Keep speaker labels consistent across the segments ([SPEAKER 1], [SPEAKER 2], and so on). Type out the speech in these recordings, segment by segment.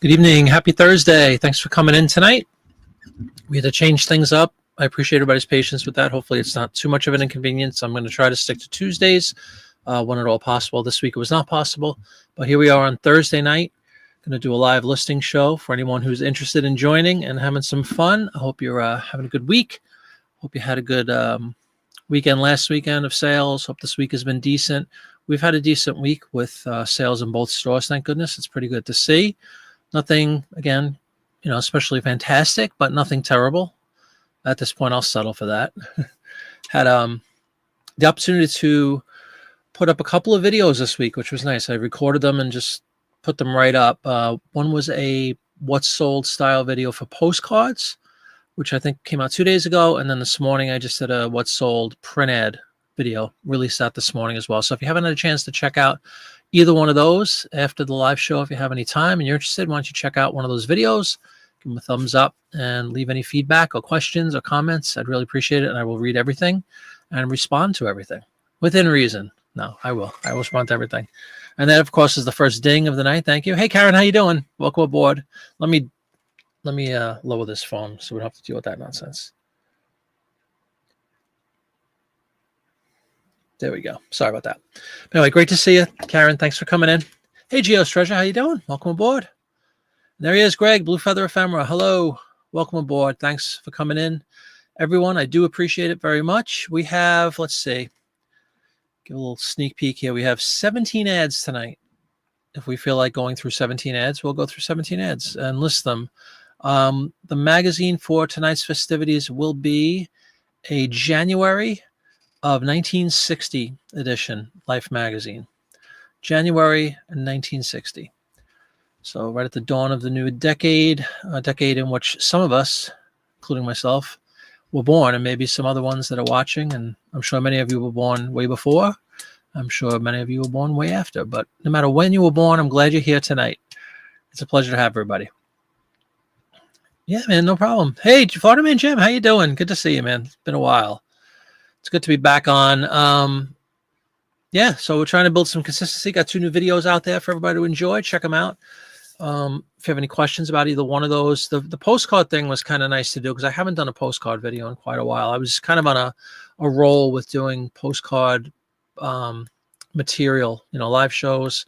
[SPEAKER 1] Good evening. Happy Thursday. Thanks for coming in tonight. We had to change things up. I appreciate everybody's patience with that. Hopefully it's not too much of an inconvenience. I'm going to try to stick to Tuesdays when at all possible. This week it was not possible, but here we are on Thursday night. Going to do a live listing show for anyone who's interested in joining and having some fun. I hope you're having a good week. Hope you had a good weekend last weekend of sales. Hope this week has been decent. We've had a decent week with sales in both stores. Thank goodness. It's pretty good to see. Nothing, again, especially fantastic, but nothing terrible. At this point, I'll settle for that. Had the opportunity to put up a couple of videos this week, which was nice. I recorded them and just put them right up. One was a what's sold style video for postcards, which I think came out 2 days ago. And then this morning, I just did a what's sold print ad video, released that this morning as well. So if you haven't had a chance to check out either one of those after the live show, if you have any time and you're interested, why don't you check out one of those videos, give them a thumbs up and leave any feedback or questions or comments. I'd really appreciate it. And I will read everything and respond to everything within reason. No, I will respond to everything. And that, of course, is the first ding of the night. Thank you. Hey, Karen, how you doing? Welcome aboard. Let me lower this phone so we don't have to deal with that nonsense. There we go. Sorry about that. Anyway, great to see you, Karen. Thanks for coming in. Hey, Geo's Treasure, how you doing? Welcome aboard. And there he is, Greg, Blue Feather Ephemera. Hello. Welcome aboard. Thanks for coming in, everyone. I do appreciate it very much. We have, let's see, give a little sneak peek here. We have 17 ads tonight. If we feel like going through 17 ads, we'll go through 17 ads and list them. The magazine for tonight's festivities will be a January of 1960 edition Life magazine. January 1960. So right at the dawn of the new decade, a decade in which some of us, including myself, were born, and maybe some other ones that are watching, and I'm sure many of you were born way before. I'm sure many of you were born way after, but no matter when you were born, I'm glad you're here tonight. It's a pleasure to have everybody. Yeah, man, no problem. Hey, Florida Man Jim, how you doing? Good to see you, man. It's been a while. It's good to be back on. Yeah, so we're trying to build some consistency. Got 2 new videos out there for everybody to enjoy. Check them out. If you have any questions about either one of those, the postcard thing was kind of nice to do because I haven't done a postcard video in quite a while. I was kind of on a roll with doing postcard material, live shows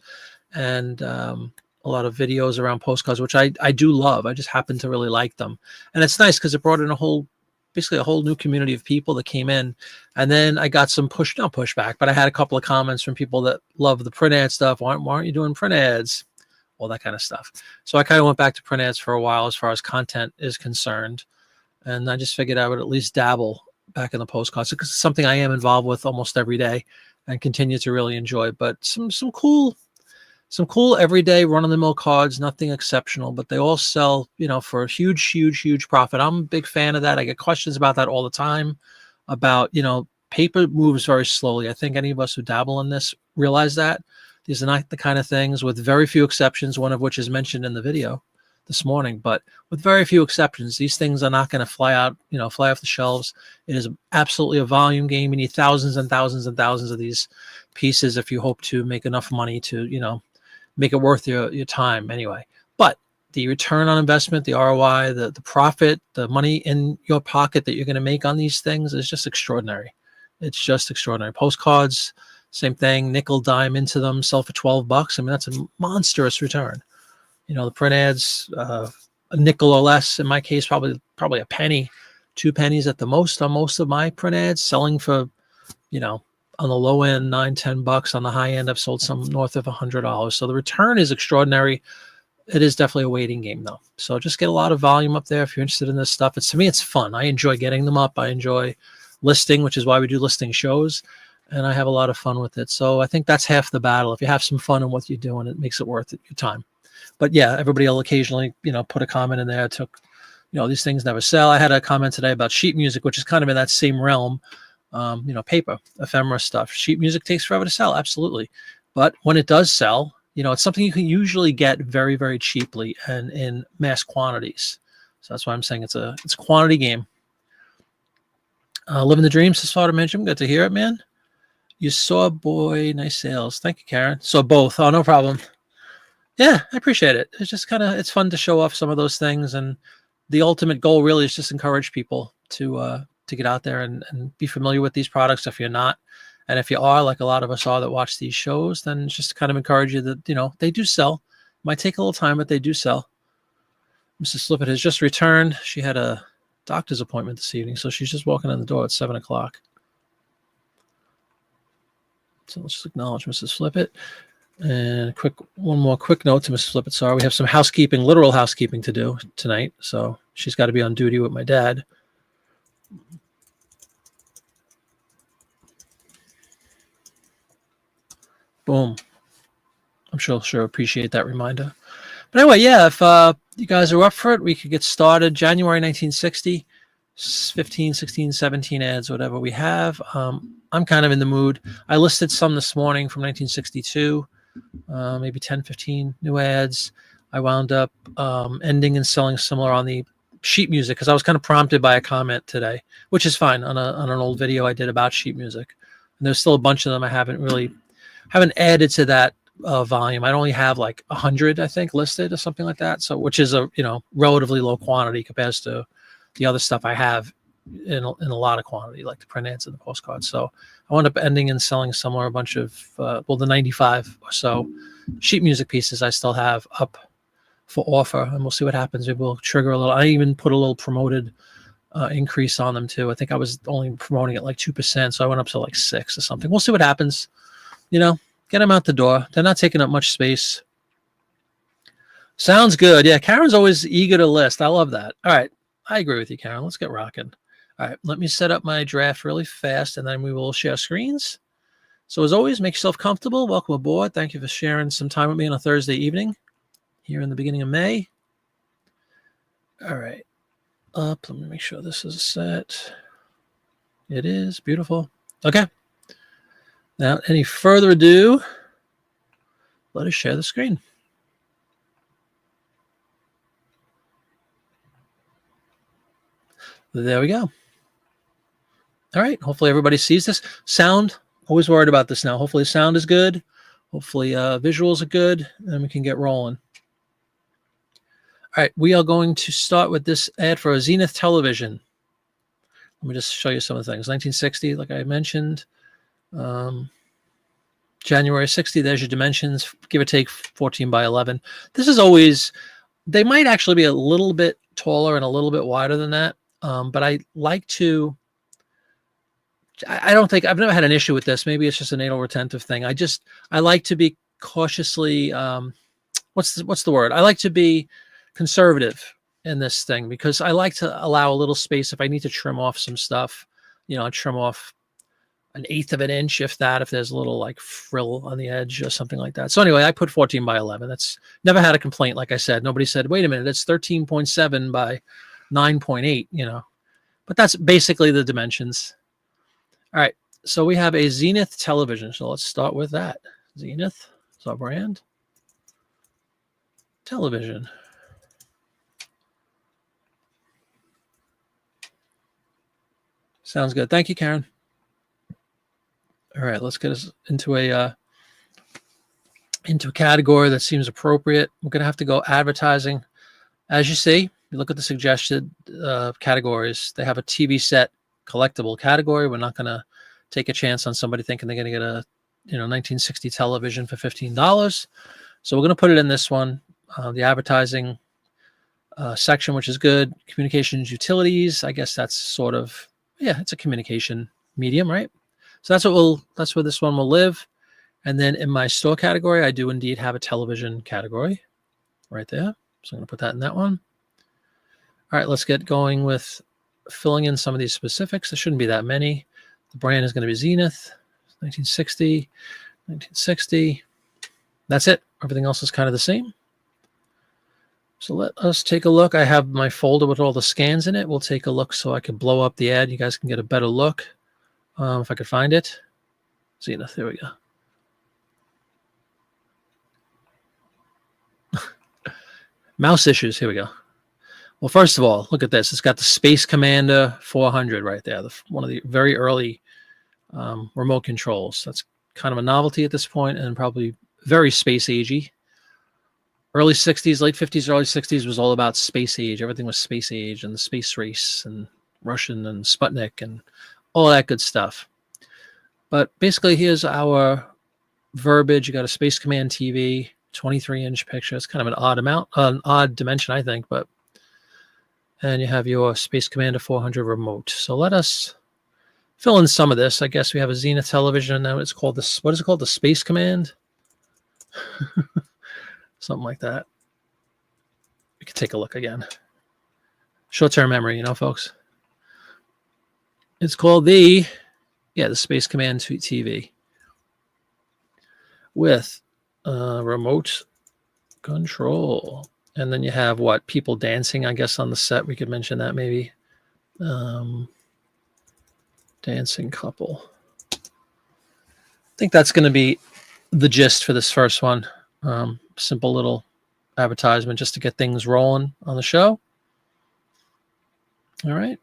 [SPEAKER 1] and a lot of videos around postcards, which I do love. I just happen to really like them. And it's nice because it brought in basically a whole new community of people that came in. And then I got some not pushback, but I had a couple of comments from people that love the print ad stuff. Why aren't you doing print ads? All that kind of stuff. So I kind of went back to print ads for a while as far as content is concerned. And I just figured I would at least dabble back in the postcards because it's something I am involved with almost every day and continue to really enjoy. But some cool everyday run-of-the-mill cards, nothing exceptional, but they all sell, for a huge profit. I'm a big fan of that. I get questions about that all the time about, paper moves very slowly. I think any of us who dabble in this realize that. These are not the kind of things, with very few exceptions, one of which is mentioned in the video this morning, but with very few exceptions, these things are not going to fly off the shelves. It is absolutely a volume game. You need thousands and thousands and thousands of these pieces if you hope to make enough money to, make it worth your time anyway. But the return on investment, the ROI, the profit, the money in your pocket that you're going to make on these things is just extraordinary. It's just extraordinary. Postcards, same thing, nickel, dime into them, sell for $12. I mean, that's a monstrous return. The print ads, a nickel or less, in my case, probably a penny, 2 pennies at the most on most of my print ads, selling for, on the low end, $9-10. On the high end, I've sold some north of $100. So the return is extraordinary. It is definitely a waiting game, though. So just get a lot of volume up there if you're interested in this stuff. To me, it's fun. I enjoy getting them up. I enjoy listing, which is why we do listing shows. And I have a lot of fun with it. So I think that's half the battle. If you have some fun in what you're doing, it makes it worth it, your time. But yeah, everybody will occasionally, put a comment in there. These things never sell. I had a comment today about sheet music, which is kind of in that same realm. Paper, ephemera stuff. Sheet music takes forever to sell. Absolutely. But when it does sell, it's something you can usually get very, very cheaply and in mass quantities. So that's why I'm saying it's a quantity game. Living the dream, says Father Mention. Good to hear it, man. You saw, boy, nice sales. Thank you, Karen. So both. Oh, no problem. Yeah, I appreciate it. It's just it's fun to show off some of those things, and the ultimate goal really is just encourage people to get out there and be familiar with these products if you're not. And if you are, like a lot of us are that watch these shows, then just kind of encourage you that, they do sell. Might take a little time, but they do sell. Mrs. Flippett has just returned. She had a doctor's appointment this evening, so she's just walking in the door at 7 o'clock. So let's just acknowledge Mrs. Flippett. And one more quick note to Mrs. Flippett. Sorry, we have some literal housekeeping to do tonight. So she's got to be on duty with my dad. Boom. I'm sure she'll appreciate that reminder. But anyway, yeah, if you guys are up for it, we could get started. January 1960, 15, 16, 17 ads, whatever we have. I'm kind of in the mood. I listed some this morning from 1962, maybe 10, 15 new ads. I wound up ending and selling similar on the sheet music because I was kind of prompted by a comment today, which is fine, on an old video I did about sheet music. And there's still a bunch of them I haven't added to that volume. I only have like 100, I think, listed or something like that. So, which is a relatively low quantity compared to the other stuff I have in a lot of quantity, like the print ads and the postcards. So I wound up ending and selling somewhere a bunch of the 95 or so sheet music pieces I still have up for offer, and we'll see what happens. Maybe we'll trigger a little. I even put a little promoted increase on them too. I think I was only promoting it like 2%, so I went up to like 6 or something. We'll see what happens. Get them out the door. They're not taking up much space. Sounds good. Yeah, Karen's always eager to list. I love that. All right. I agree with you, Karen. Let's get rocking. All right. Let me set up my draft really fast, and then we will share screens. So as always, make yourself comfortable. Welcome aboard. Thank you for sharing some time with me on a Thursday evening here in the beginning of May. All right. Let me make sure this is set. It is. Beautiful. Okay. Without any further ado, let us share the screen. There we go. All right. Hopefully everybody sees this. Sound, always worried about this now. Hopefully sound is good. Hopefully visuals are good, and we can get rolling. All right. We are going to start with this ad for a Zenith television. Let me just show you some of the things. 1960, like I mentioned. January 60, there's your dimensions, give or take 14 by 11. This is always, they might actually be a little bit taller and a little bit wider than that. But I like to, I've never had an issue with this. Maybe it's just an anal retentive thing. I like to be cautiously, what's the word? I like to be conservative in this thing because I like to allow a little space if I need to trim off some stuff, trim off 1/8 of an inch, if there's a little like frill on the edge or something like that. So anyway, I put 14 by 11. That's never had a complaint. Like I said, nobody said, wait a minute, it's 13.7 by 9.8, but that's basically the dimensions. All right. So we have a Zenith television. So let's start with that. Zenith is our brand. Television. Sounds good. Thank you, Karen. All right, let's get us into a category that seems appropriate. We're going to have to go advertising. As you see, you look at the suggested categories. They have a TV set collectible category. We're not going to take a chance on somebody thinking they're going to get a 1960 television for $15. So we're going to put it in this one, the advertising section, which is good. Communications utilities. I guess that's sort of, it's a communication medium, right? So that's where this one will live. And then in my store category, I do indeed have a television category right there. So I'm going to put that in that one. All right, let's get going with filling in some of these specifics. There shouldn't be that many. The brand is going to be Zenith, 1960, 1960. That's it. Everything else is kind of the same. So let us take a look. I have my folder with all the scans in it. We'll take a look so I can blow up the ad. You guys can get a better look. If I could find it. Zenith, there we go. Mouse issues, here we go. Well, first of all, look at this. It's got the Space Commander 400 right there, one of the very early remote controls. That's kind of a novelty at this point and probably very space agey. early 60s, late 50s, early 60s was all about space age. Everything was space age and the space race and Russian and Sputnik and all that good stuff. But basically, here's our verbiage. You got a Space Command TV, 23-inch picture. It's kind of an odd dimension, I think, but and you have your Space Commander 400 remote. So let us fill in some of this. I guess we have a Zenith television now. It's called this. What is it called? The Space Command? Something like that. We could take a look again. Short-term memory, folks. It's called the Space Command TV with remote control. And then you have people dancing, I guess, on the set. We could mention that maybe. Dancing couple. I think that's going to be the gist for this first one. Simple little advertisement just to get things rolling on the show. All right.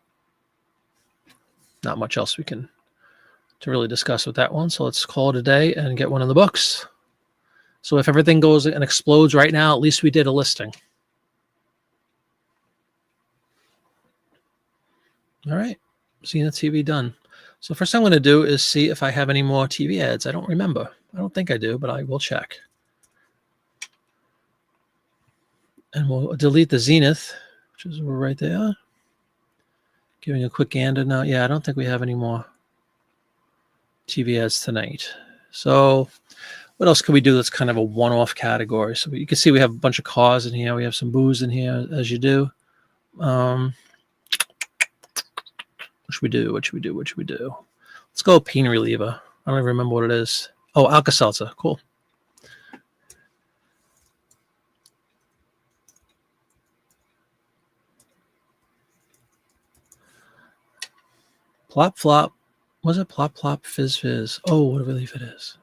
[SPEAKER 1] Not much else we can to really discuss with that one. So let's call it a day and get one in the books. So if everything goes and explodes right now, at least we did a listing. All right. Zenith TV done. So first thing I'm going to do is see if I have any more TV ads. I don't remember. I don't think I do, but I will check. And we'll delete the Zenith, which is right there. Giving a quick gander now. Yeah, I don't think we have any more TV ads tonight. So what else can we do that's kind of a one-off category? So you can see we have a bunch of cars in here. We have some booze in here, as you do. What should we do? What should we do? What should we do? Let's go pain reliever. I don't even remember what it is. Oh, Alka-Seltzer. Cool. Plop flop. Was it plop plop fizz fizz? Oh, what a relief it is.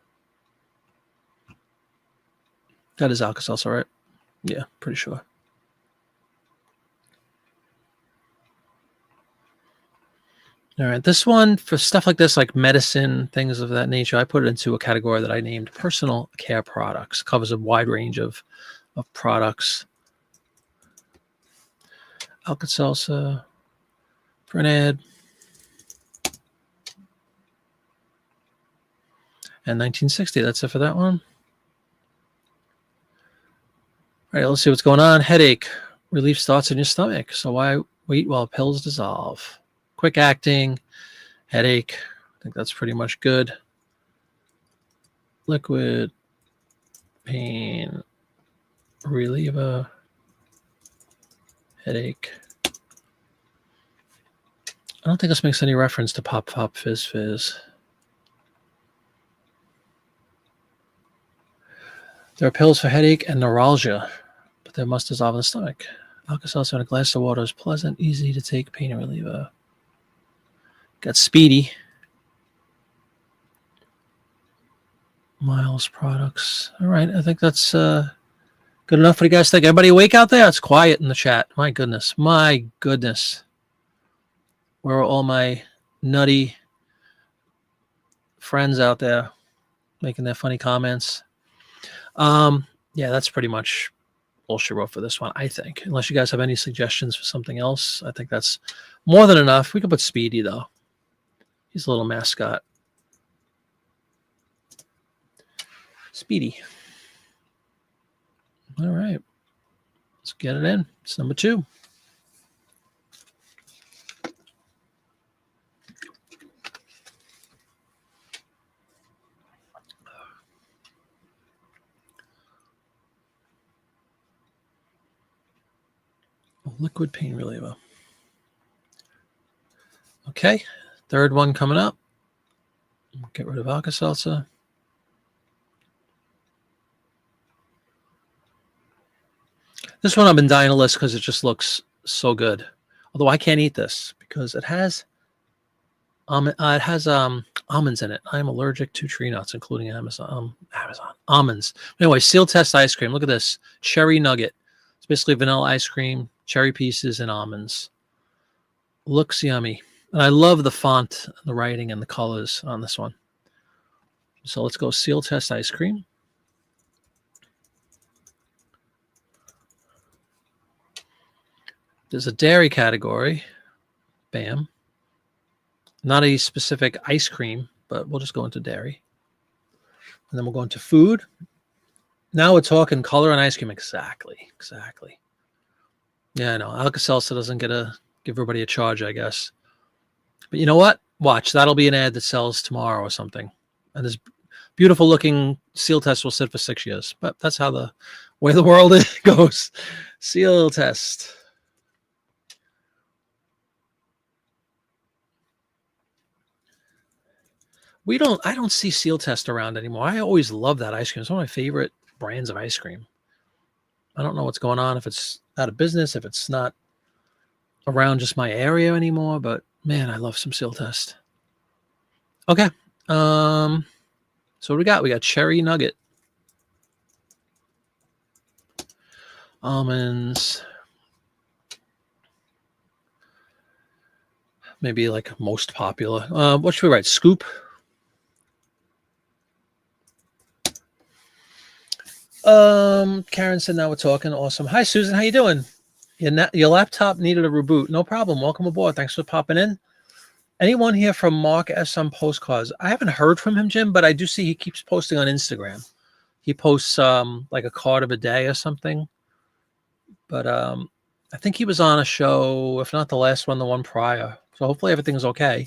[SPEAKER 1] That is Alka-Seltzer, right? Yeah, pretty sure. All right, this one, for stuff like this, like medicine, things of that nature, I put it into a category that I named personal care products. Covers a wide range of products. Alka-Seltzer, for an ad. And 1960, that's it for that one. All right, let's see what's going on. Headache, relief starts in your stomach. So why wait while pills dissolve? Quick acting, headache. I think that's pretty much good. Liquid pain reliever, headache. I don't think this makes any reference to pop pop fizz fizz. There are pills for headache and neuralgia, but they must dissolve in the stomach. Alka-Seltzer in a glass of water is pleasant, easy to take pain reliever. Got Speedy. Miles products. All right, I think that's good enough. What do you guys think? Everybody awake out there? It's quiet in the chat. My goodness. My goodness. Where are all my nutty friends out there making their funny comments? Yeah, that's pretty much all she wrote for this one, I think. Unless you guys have any suggestions for something else, I think that's more than enough. We could put Speedy, though. He's a little mascot. Speedy. All right. Let's get it in. It's number 2. Liquid pain reliever. Okay. Third one coming up. Get rid of Alka-Seltzer. This one I've been dying to list because it just looks so good. Although I can't eat this because it has almonds in it. I am allergic to tree nuts, including almonds. Anyway, seal test ice cream. Look at this. Cherry nugget. It's basically vanilla ice cream, cherry pieces, and almonds. Looks yummy. And I love the font, the writing, and the colors on this one. So let's go seal test ice cream. There's a dairy category. Bam. Not a specific ice cream, but we'll just go into dairy. And then we'll go into food. Now we're talking color and ice cream. Exactly. Yeah, I know. Alka-Seltzer doesn't give everybody a charge, I guess. But you know what? Watch. That'll be an ad that sells tomorrow or something. And this beautiful looking seal test will sit for 6 years. But that's how the way the world goes. Seal test. I don't see Seal Test around anymore. I always love that ice cream. It's one of my favorite brands of ice cream. I don't know what's going on, if it's out of business, if it's not around just my area anymore, but man, I love some Seal Test. Okay. So what we got? We got cherry nugget. Almonds. Maybe like most popular. What should we write? Scoop. Karen said, now we're talking. Awesome. Hi, Susan. How you doing? Your laptop needed a reboot. No problem. Welcome aboard. Thanks for popping in. Anyone here from Mark S on postcards? I haven't heard from him, Jim, but I do see he keeps posting on Instagram. He posts like a card of a day or something. But I think he was on a show, if not the last one, the one prior. So hopefully everything's okay.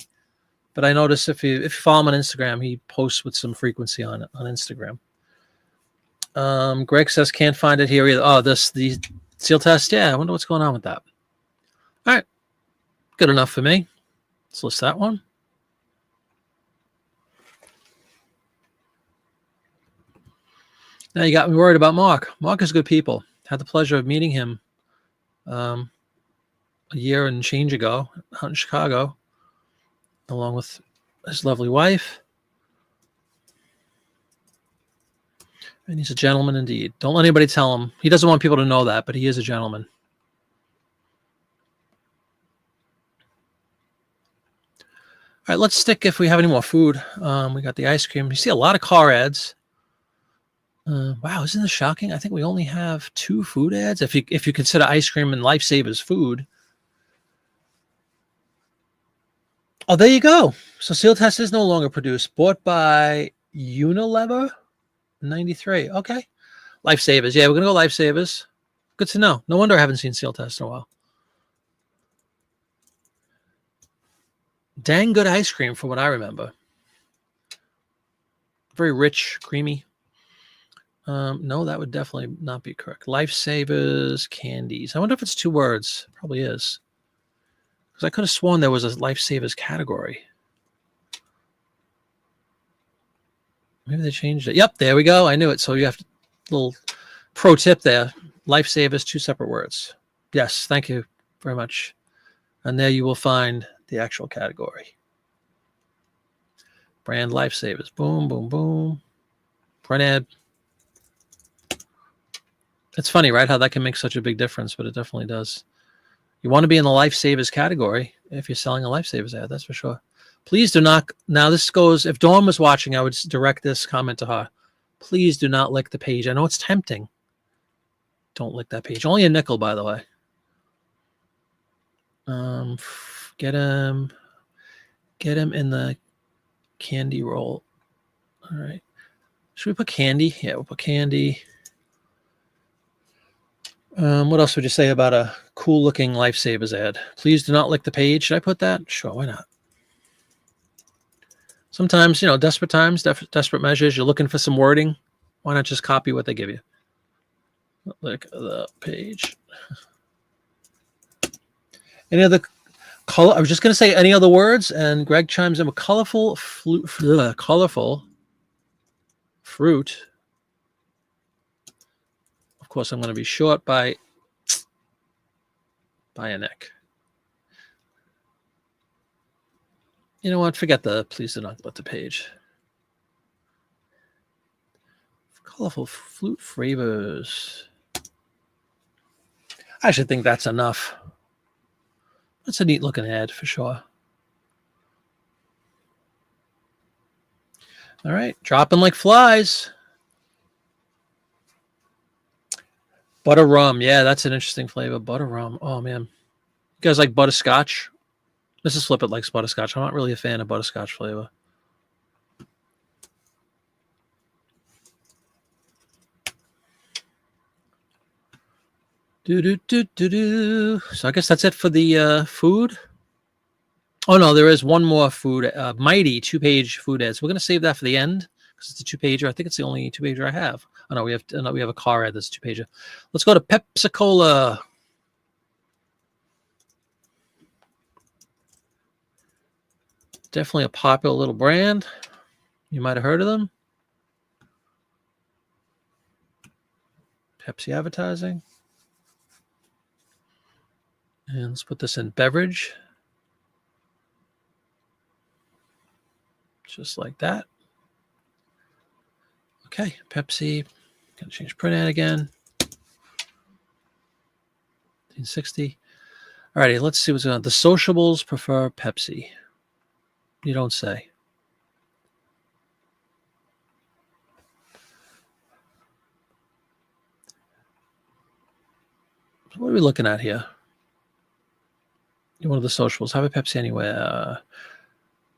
[SPEAKER 1] But I notice if you follow him on Instagram, he posts with some frequency on Instagram. Greg says can't find it here either. Oh, the seal test. Yeah, I wonder what's going on with that. All right, good enough for me. Let's list that one. Now you got me worried about Mark. Mark is good people. Had the pleasure of meeting him a year and change ago out in Chicago, along with his lovely wife. And he's a gentleman indeed. Don't let anybody tell him. He doesn't want people to know that, but he is a gentleman. All right, let's stick if we have any more food. We got the ice cream. You see a lot of car ads. Wow, isn't this shocking? I think we only have 2 food ads. If you consider ice cream and Lifesavers food. Oh, there you go. So Seal Test is no longer produced. Bought by Unilever. 93. Okay. Lifesavers. Yeah, we're going to go Lifesavers. Good to know. No wonder I haven't seen Seal Test in a while. Dang good ice cream from what I remember. Very rich, creamy. No, that would definitely not be correct. Lifesavers candies. I wonder if it's 2 words. Probably is. Because I could have sworn there was a Lifesavers category. Maybe they changed it. Yep, there we go. I knew it. So you have a little pro tip there. Lifesavers, 2 separate words. Yes, thank you very much. And there you will find the actual category. Brand Lifesavers. Boom, boom, boom. Print ad. It's funny, right? How that can make such a big difference, but it definitely does. You want to be in the Lifesavers category if you're selling a Lifesavers ad, that's for sure. Please do not. Now this goes, if Dawn was watching, I would direct this comment to her. Please do not lick the page. I know it's tempting. Don't lick that page. Only a nickel, by the way. Get him in the candy roll. All right. Should we put candy? Yeah, we'll put candy. What else would you say about a cool looking Lifesavers ad? Please do not lick the page. Should I put that? Sure, why not? Sometimes, desperate times, desperate measures, you're looking for some wording. Why not just copy what they give you? Lick the page. Any other color? I was just going to say any other words, and Greg chimes in with colorful fruit. Of course, I'm going to be short by a neck. You know what? Forget the please do not let the page. Colorful fruit flavors. I should think that's enough. That's a neat looking ad for sure. All right, dropping like flies. Butter rum. Yeah, that's an interesting flavor. Butter rum. Oh, man. guys like butterscotch? Mrs. Flippett likes butterscotch. I'm not really a fan of butterscotch flavor. So I guess that's it for the food. Oh no, there is one more food. Mighty 2-page food ads. We're gonna save that for the end because it's a 2-pager. I think it's the only 2-pager I have. Oh no, we have a car ad that's 2-pager. Let's go to Pepsi-Cola. Definitely a popular little brand. You might have heard of them. Pepsi advertising. And let's put this in beverage. Just like that. Okay, Pepsi. Gonna change print ad again. 1960. Alrighty, let's see what's going on. The sociables prefer Pepsi. You don't say. What are we looking at here? One of the sociables. Have a Pepsi anywhere.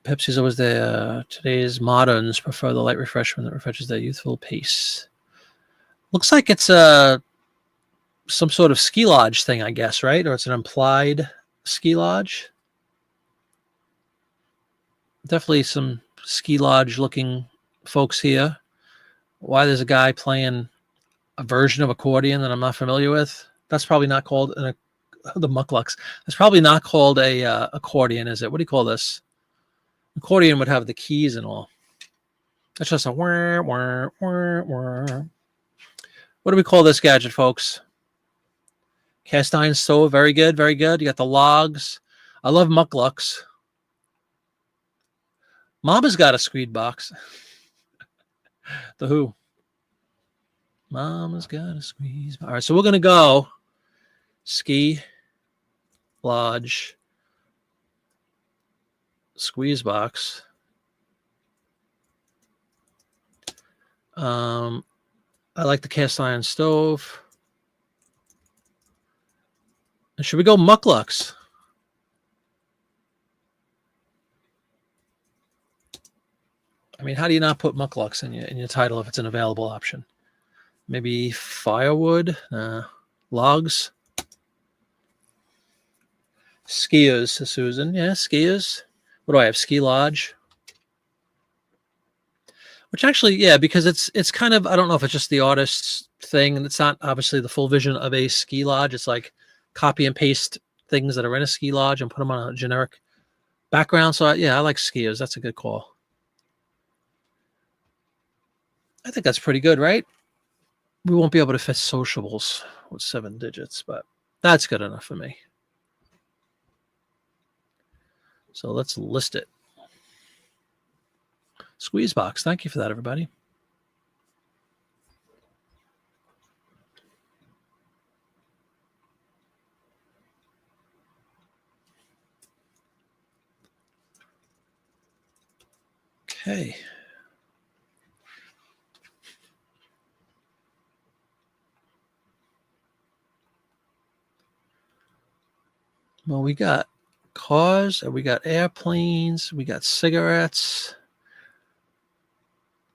[SPEAKER 1] Pepsi's always there. Today's moderns prefer the light refreshment that refreshes their youthful pace. Looks like it's some sort of ski lodge thing, I guess, right? Or it's an implied ski lodge. Definitely some ski lodge looking folks here. Why there's a guy playing a version of accordion that I'm not familiar with. That's probably not called the mucklucks. That's probably not called a accordion, is it? What do you call this? Accordion would have the keys and all. That's just a wah, wah, wah, wah. What do we call this gadget, folks? Cast iron stove. Very good, very good. You got the logs. I love mucklucks. Mama's got a screed box. The Who. Mama's got a squeeze. All right, so we're going to go ski lodge squeeze box. I like the cast iron stove. And should we go mucklucks? I mean, how do you not put mucklucks in your title if it's an available option? Maybe firewood, logs, skiers, Susan. Yeah, skiers. What do I have? Ski lodge. Which actually, yeah, because it's kind of, I don't know if it's just the artist's thing, and it's not obviously the full vision of a ski lodge. It's like copy and paste things that are in a ski lodge and put them on a generic background. So yeah, I like skiers. That's a good call. I think that's pretty good, right? We won't be able to fit sociables with 7 digits, but that's good enough for me. So let's list it. Squeeze box. Thank you for that, everybody. Okay. Well, we got cars, we got airplanes, we got cigarettes,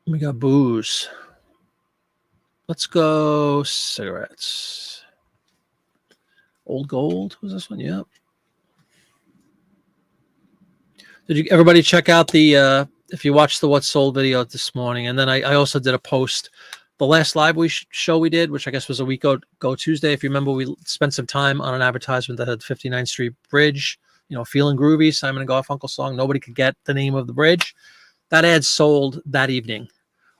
[SPEAKER 1] we got booze. Let's go cigarettes. Old Gold was this one? Yep. Did everybody check out the if you watched the What Sold video this morning? And then I also did a post. The last live show we did, which I guess was a week ago Tuesday. If you remember, we spent some time on an advertisement that had 59th Street Bridge, Feeling Groovy, Simon and Garfunkel song. Nobody could get the name of the bridge. That ad sold that evening,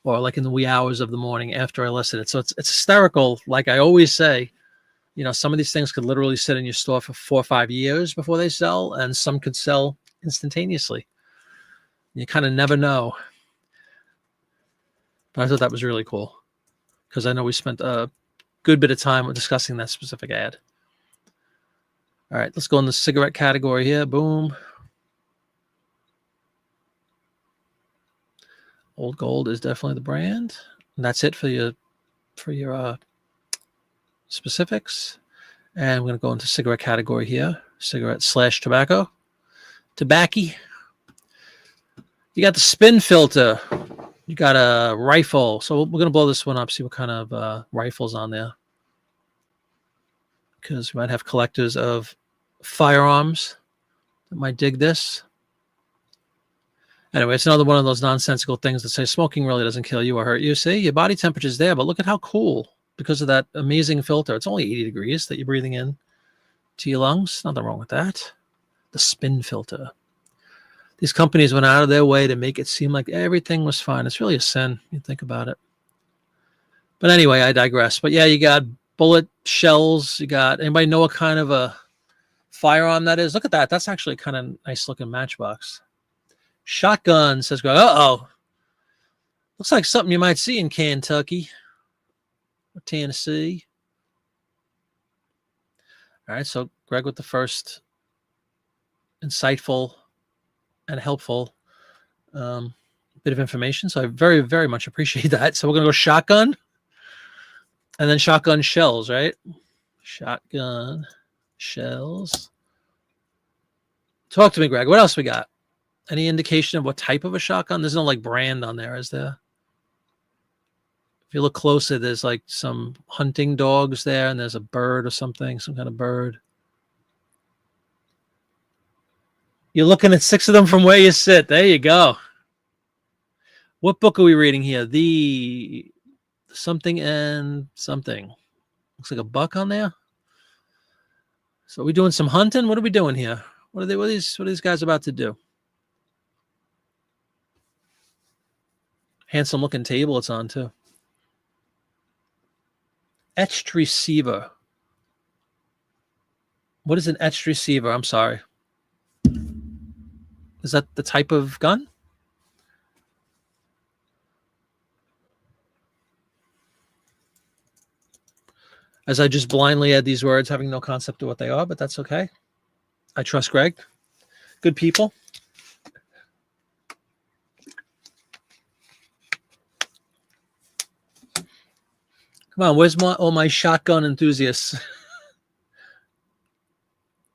[SPEAKER 1] or like in the wee hours of the morning after I listed it. So it's hysterical. Like I always say, some of these things could literally sit in your store for 4 or 5 years before they sell, and some could sell instantaneously. You kind of never know. But I thought that was really cool, because I know we spent a good bit of time discussing that specific ad. All right, let's go in the cigarette category here. Boom. Old Gold is definitely the brand. And that's it for your specifics. And I'm going to go into cigarette category here. cigarette / tobacco. Tobacco. You got the spin filter. You got a rifle. So we're going to blow this one up, see what kind of rifles on there. Because we might have collectors of firearms that might dig this. Anyway, it's another one of those nonsensical things that say smoking really doesn't kill you or hurt you. See, your body temperature's there, but look at how cool, because of that amazing filter. It's only 80 degrees that you're breathing in to your lungs. Nothing wrong with that. The spin filter. These companies went out of their way to make it seem like everything was fine. It's really a sin. You think about it. But anyway, I digress. But yeah, you got bullet shells. You got, anybody know what kind of a firearm that is? Look at that. That's actually kind of nice looking matchbox. Shotgun, says Greg. Uh-oh. Looks like something you might see in Kentucky or Tennessee. All right, so Greg with the first insightful and helpful bit of information. So I very, very much appreciate that. So we're going to go shotgun and then shotgun shells, right? Shotgun shells. Talk to me, Greg. What else we got? Any indication of what type of a shotgun? There's no like brand on there, is there? If you look closer, there's like some hunting dogs there, and there's a bird or something, some kind of bird. You're looking at 6 of them from where you sit. There you go. What book are we reading here? The something and something. Looks like a buck on there. So are we doing some hunting? What are we doing here? What are these guys about to do? Handsome looking table it's on too. Etched receiver. What is an etched receiver? I'm sorry. Is that the type of gun? As I just blindly add these words, having no concept of what they are, but that's okay. I trust Greg. Good people. Come on, where's all my shotgun enthusiasts?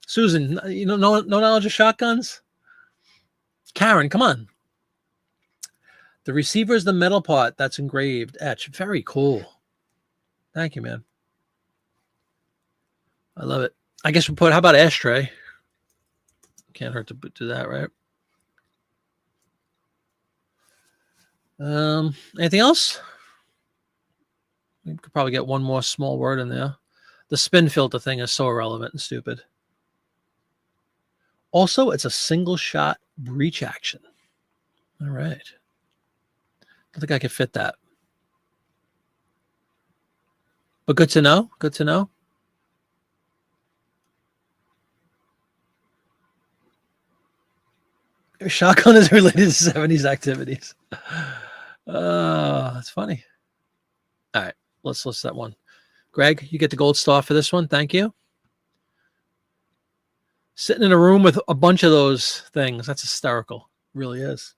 [SPEAKER 1] Susan, you know, no knowledge of shotguns? Karen, come on. The receiver is the metal part that's engraved, etched. Very cool. Thank you, man. I love it. I guess we put, how about ashtray? Can't hurt to do that, right? Anything else? We could probably get one more small word in there. The spin filter thing is so irrelevant and stupid. Also, it's a single shot breech action. All right. I think I could fit that. But good to know. Good to know. Your shotgun is related to 70s activities. That's funny. All right. Let's list that one. Greg, you get the gold star for this one. Thank you. Sitting in a room with a bunch of those things. That's hysterical. It really is.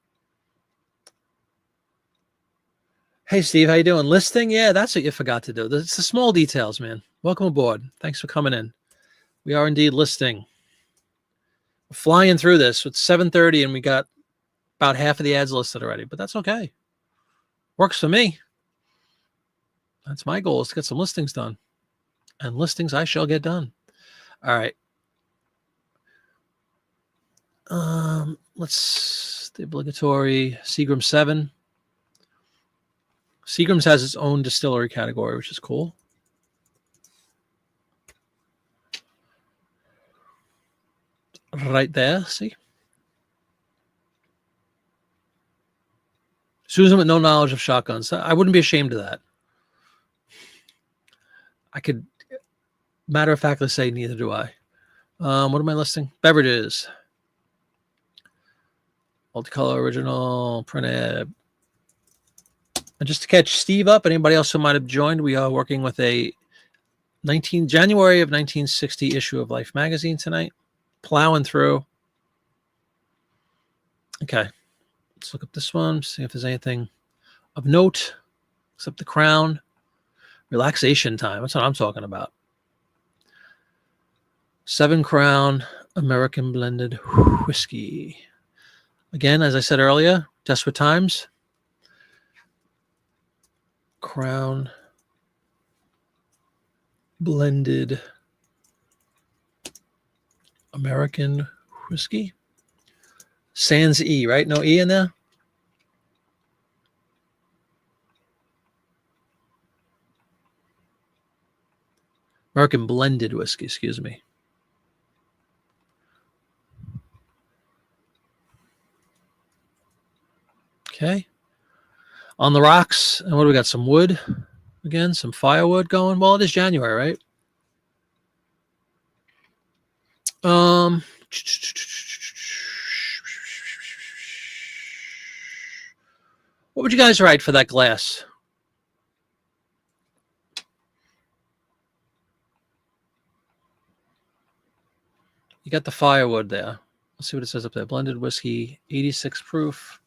[SPEAKER 1] Hey, Steve, how you doing? Listing? Yeah, that's what you forgot to do. It's the small details, man. Welcome aboard. Thanks for coming in. We are indeed listing. We're flying through this. It's 7:30 and we got about half of the ads listed already, but that's okay. Works for me. That's my goal, is to get some listings done. And listings I shall get done. All right. The obligatory Seagram 7. Seagram's has its own distillery category, which is cool. Right there, see? Susan with no knowledge of shotguns. I wouldn't be ashamed of that. I could matter-of-factly say neither do I. What am I listing? Beverages. Multicolor, original, printed. And just to catch Steve up, anybody else who might have joined, we are working with a January of 1960 issue of Life magazine tonight. Plowing through. Okay. Let's look up this one, see if there's anything of note, except the crown. Relaxation time. That's what I'm talking about. 7 Crown American blended whiskey. Again, as I said earlier, desperate times. Crown blended American whiskey. Sans E, right? No E in there? American blended whiskey, excuse me. Okay. On the rocks. And what do we got? Some wood. Again, some firewood going. Well, it is January, right? What would you guys write for that glass? You got the firewood there. Let's see what it says up there. Blended whiskey, 86 proof.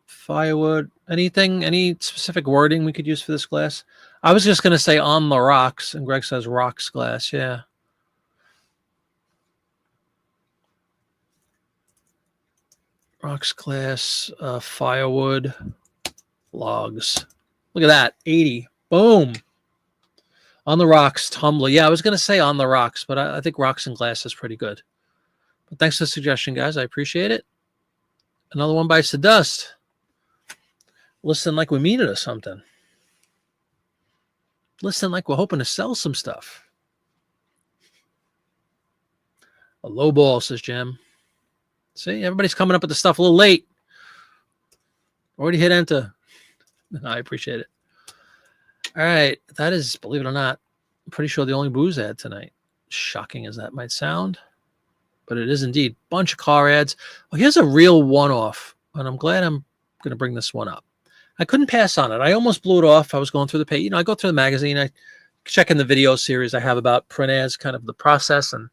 [SPEAKER 1] Firewood. Anything, any specific wording we could use for this glass? I was just going to say on the rocks, and Greg says rocks glass. Yeah. Rocks glass, firewood, logs. Look at that. 80. Boom. On the rocks, tumbler. Yeah, I was going to say on the rocks, but I think rocks and glass is pretty good. But thanks for the suggestion, guys. I appreciate it. Another one bites the dust. Listen like we mean it or something. Listen like we're hoping to sell some stuff. A low ball, says Jim. See, everybody's coming up with the stuff a little late. Already hit enter. I appreciate it. All right. That is, believe it or not, I'm pretty sure the only booze ad tonight. Shocking as that might sound. But it is indeed. Bunch of car ads. Well, here's a real one-off. And I'm glad I'm going to bring this one up. I couldn't pass on it. I almost blew it off. I was going through the page. You know, I go through the magazine. I check in the video series I have about print ads, kind of the process and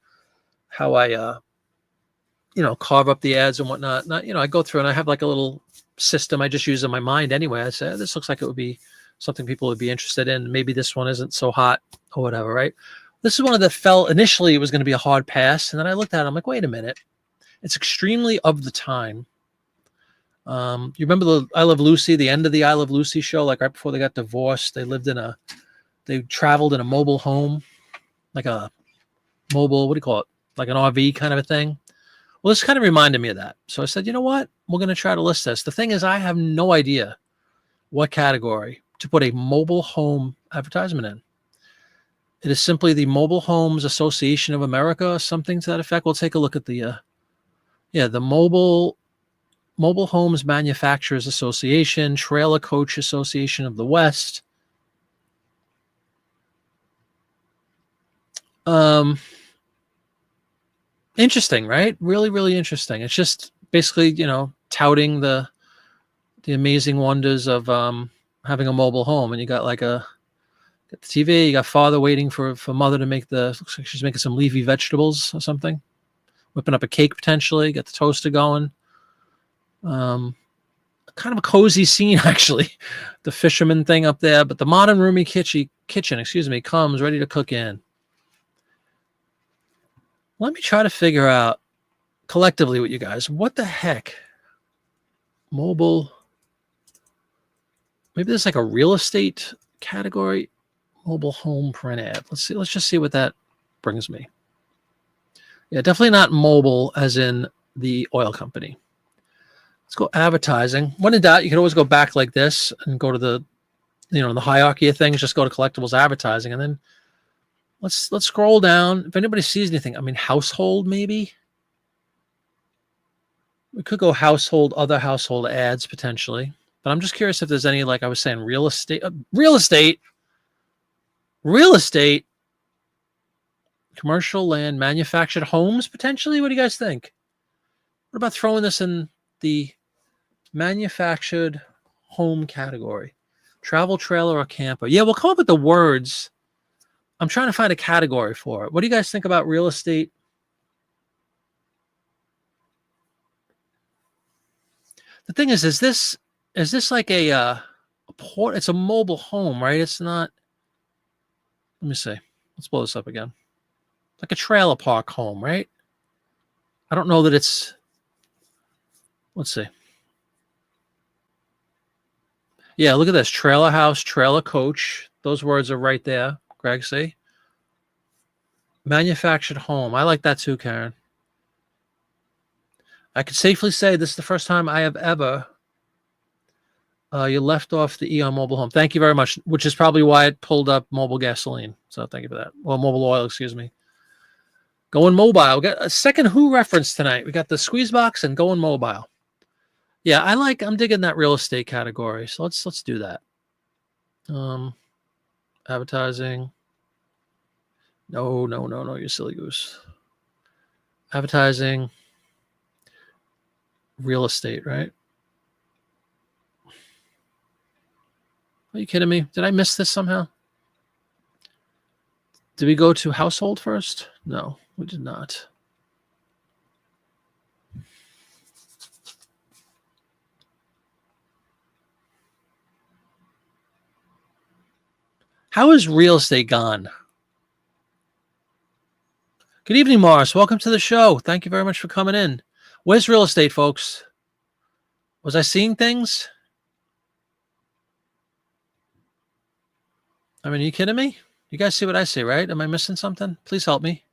[SPEAKER 1] how I, you know, carve up the ads and whatnot. Not, you know, I go through and I have like a little system I just use in my mind anyway. I say, this looks like it would be something people would be interested in. Maybe this one isn't so hot or whatever, right? This is one of the fell. Initially, it was going to be a hard pass. And then I looked at it. I'm like, wait a minute. It's extremely of the time. You remember the I Love Lucy, the end of the I Love Lucy show, like right before they got divorced, they traveled in a mobile home, like a mobile, what do you call it? Like an RV kind of a thing. Well, this kind of reminded me of that. So I said, you know what? We're going to try to list this. The thing is, I have no idea what category to put a mobile home advertisement in. It is simply the Mobile Homes Association of America, something to that effect. We'll take a look at the, the Mobile Homes Manufacturers Association, Trailer Coach Association of the West. Interesting, right? Really, really interesting. It's just basically, you know, touting the amazing wonders of having a mobile home. And you got like got the TV, you got father waiting for mother to make looks like she's making some leafy vegetables or something. Whipping up a cake potentially, get the toaster going. Kind of a cozy scene, actually. The fisherman thing up there, but the modern roomy kitchen, comes ready to cook in. Let me try to figure out collectively with you guys, what the heck? Mobile. Maybe there's like a real estate category. Mobile home print ad. Let's see. Let's just see what that brings me. Yeah, definitely not mobile as in the oil company. Let's go advertising. When in doubt, you can always go back like this and go to the, the hierarchy of things. Just go to collectibles advertising, and then let's scroll down. If anybody sees anything, I mean, household maybe. We could go household, other household ads potentially. But I'm just curious if there's any, like I was saying, real estate, commercial land, manufactured homes potentially. What do you guys think? What about throwing this in the manufactured home category? Travel trailer or camper? Yeah, we'll come up with the words. I'm trying to find a category for it. What do you guys think about real estate? The thing is this like a port? It's a mobile home, right? It's not. Let me see. Let's blow this up again. Like a trailer park home, right? I don't know that it's, let's see. Yeah, look at this. Trailer house, trailer coach. Those words are right there, Greg, see? Manufactured home. I like that too, Karen. I could safely say this is the first time I have ever, you left off the E on mobile home. Thank you very much, which is probably why it pulled up mobile gasoline. So thank you for that. Well, mobile oil, excuse me. Going mobile. We got a second Who reference tonight. We got the squeeze box and going mobile. Yeah, I'm digging that real estate category. So let's do that. Advertising. No, you silly goose. Advertising. Real estate, right? Are you kidding me? Did I miss this somehow? Did we go to household first? No, we did not. How is real estate gone? Good evening, Morris. Welcome to the show. Thank you very much for coming in. Where's real estate, folks? Was I seeing things? I mean, are you kidding me? You guys see what I see, right? Am I missing something? Please help me.